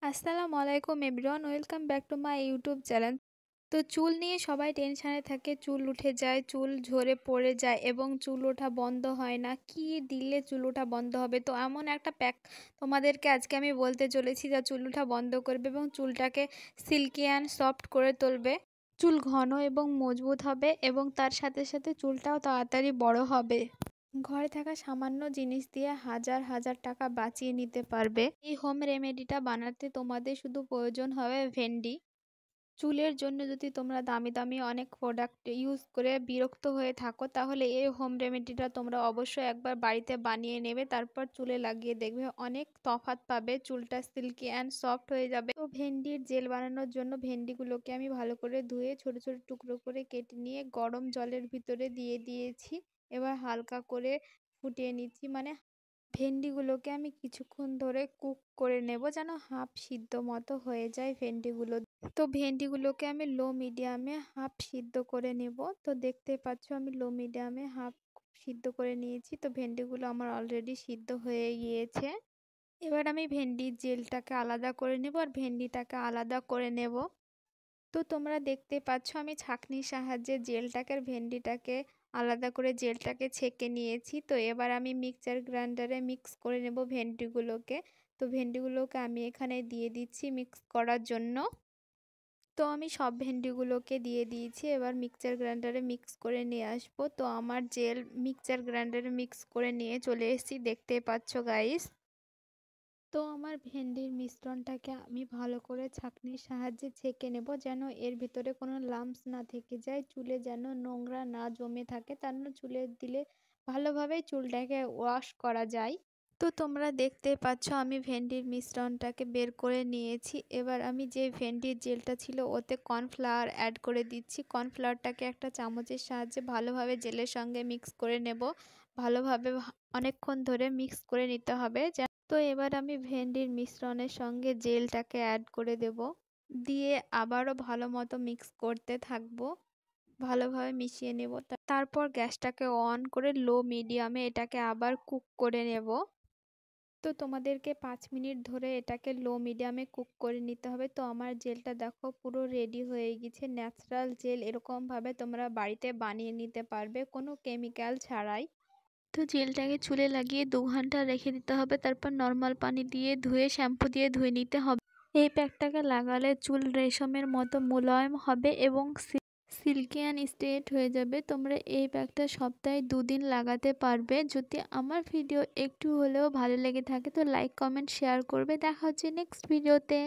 আসসালামু আলাইকুম everyone, welcome back to my YouTube channel. তো চুল নিয়ে সবাই টেনশানে থাকে, চুল উঠে যায়, চুল ঝরে পড়ে যায় এবং চুল ওঠা বন্ধ হয় না। কি দিলে চুল ওঠা বন্ধ হবে? তো এমন একটা প্যাক তোমাদেরকে আজকে আমি বলতে চলেছি যা চুল ওঠা বন্ধ করবে এবং চুলটাকে সিল্কি অ্যান্ড সফট করে তুলবে। চুল ঘন এবং মজবুত হবে এবং তার সাথে সাথে চুলটাও তাড়াতাড়ি বড় হবে। ঘরে থাকা সামান্য জিনিস দিয়ে হাজার হাজার টাকা বাঁচিয়ে নিতে পারবে। এই হোম রেমেডিটা বানাতে তোমাদের শুধু প্রয়োজন হবে ভেন্ডি। চুলের জন্য যদি তোমরা দামি দামি অনেক প্রোডাক্ট ইউজ করে বিরক্ত হয়ে থাকো, তাহলে এই হোম রেমেডিটা তোমরা অবশ্যই একবার বাড়িতে বানিয়ে নেবে, তারপর চুলে লাগিয়ে দেখবে অনেক তফাৎ পাবে, চুলটা সিল্কি অ্যান্ড সফট হয়ে যাবে। তো ভেন্ডির জেল বানানোর জন্য ভেন্ডিগুলোকে আমি ভালো করে ধুয়ে ছোট ছোট টুকরো করে কেটে নিয়ে গরম জলের ভিতরে দিয়ে দিয়েছি। এবার হালকা করে ফুটিয়ে নিচ্ছি, মানে ভেন্ডিগুলোকে আমি কিছুক্ষণ ধরে কুক করে নেব যেন হাফ সিদ্ধ মতো হয়ে যায় ভেন্ডিগুলো। তো ভেন্ডিগুলোকে আমি লো মিডিয়ামে হাফ সিদ্ধ করে নেব। তো দেখতে পাচ্ছ আমি লো মিডিয়ামে হাফ সিদ্ধ করে নিয়েছি। তো ভেন্ডিগুলো আমার অলরেডি সিদ্ধ হয়ে গিয়েছে। এবার আমি ভেন্ডির জেলটাকে আলাদা করে নেব আর ভেন্ডিটাকে আলাদা করে নেব। তো তোমরা দেখতে পাচ্ছ আমি ছাঁকনির সাহায্যে জেলটাকে আর ভেন্ডিটাকে আলাদা করে জেলটাকে ছেঁকে নিয়েছি। তো এবার আমি মিক্সচার গ্রাইন্ডারে মিক্স করে নেব ভেন্ডিগুলোকে। তো ভেন্ডিগুলোকে আমি এখানে দিয়ে দিচ্ছি মিক্স করার জন্য। তো আমি সব ভেন্ডিগুলোকে দিয়ে দিয়েছি, এবার মিক্সচার গ্রাইন্ডারে মিক্স করে নিয়ে আসবো। তো আমার জেল মিক্সচার গ্রাইন্ডারে মিক্স করে নিয়ে চলে এসেছি, দেখতে পাচ্ছ গাইস। তো আমার ভেন্ডির মিশ্রণটাকে আমি ভালো করে ছাঁকনির সাহায্যে ছেঁকে নেব যেন এর ভিতরে কোনো লাম্পস না থেকে যায়, চুলে যেন নোংরা না জমে থাকে, তার জন্য চুলে দিলে ভালোভাবে চুলটাকে ওয়াশ করা যায়। তো তোমরা দেখতে পাচ্ছ আমি ভেন্ডির মিশ্রণটাকে বের করে নিয়েছি। এবার আমি যে ভেন্ডির জেলটা ছিল ওতে কর্নফ্লাওয়ার অ্যাড করে দিচ্ছি। কর্নফ্লাওয়ারটাকে একটা চামচের সাহায্যে ভালোভাবে জেলের সঙ্গে মিক্স করে নেব। ভালোভাবে অনেকক্ষণ ধরে মিক্স করে নিতে হবে। তো এবার আমি ভেন্ডির মিশ্রণের সঙ্গে জেলটাকে অ্যাড করে দেব, দিয়ে আবারও ভালো মতো মিক্স করতে থাকবো, ভালোভাবে মিশিয়ে নেব। তারপর গ্যাসটাকে অন করে লো মিডিয়ামে এটাকে আবার কুক করে নেব। তো তোমাদেরকে 5 মিনিট ধরে এটাকে লো মিডিয়ামে কুক করে নিতে হবে। তো আমার জেলটা দেখো পুরো রেডি হয়ে গেছে। ন্যাচারাল জেল এরকমভাবে তোমরা বাড়িতে বানিয়ে নিতে পারবে কোনো কেমিক্যাল ছাড়াই। তো জেলটাকে চুলে লাগিয়ে 2 ঘন্টা রেখে দিতে হবে, তারপর নর্মাল পানি দিয়ে ধুয়ে শ্যাম্পু দিয়ে ধুয়ে নিতে হবে। এই প্যাকটাকে লাগালে চুল রেশমের মতো মোলায়েম হবে এবং সিল্কি অ্যান্ড স্ট্রেট হয়ে যাবে। তোমরা এই প্যাকটা সপ্তাহে 2 দিন লাগাতে পারবে। যদি আমার ভিডিও একটু হলেও ভালো লেগে থাকে তো লাইক কমেন্ট শেয়ার করবে। দেখা হচ্ছে নেক্সট ভিডিওতে।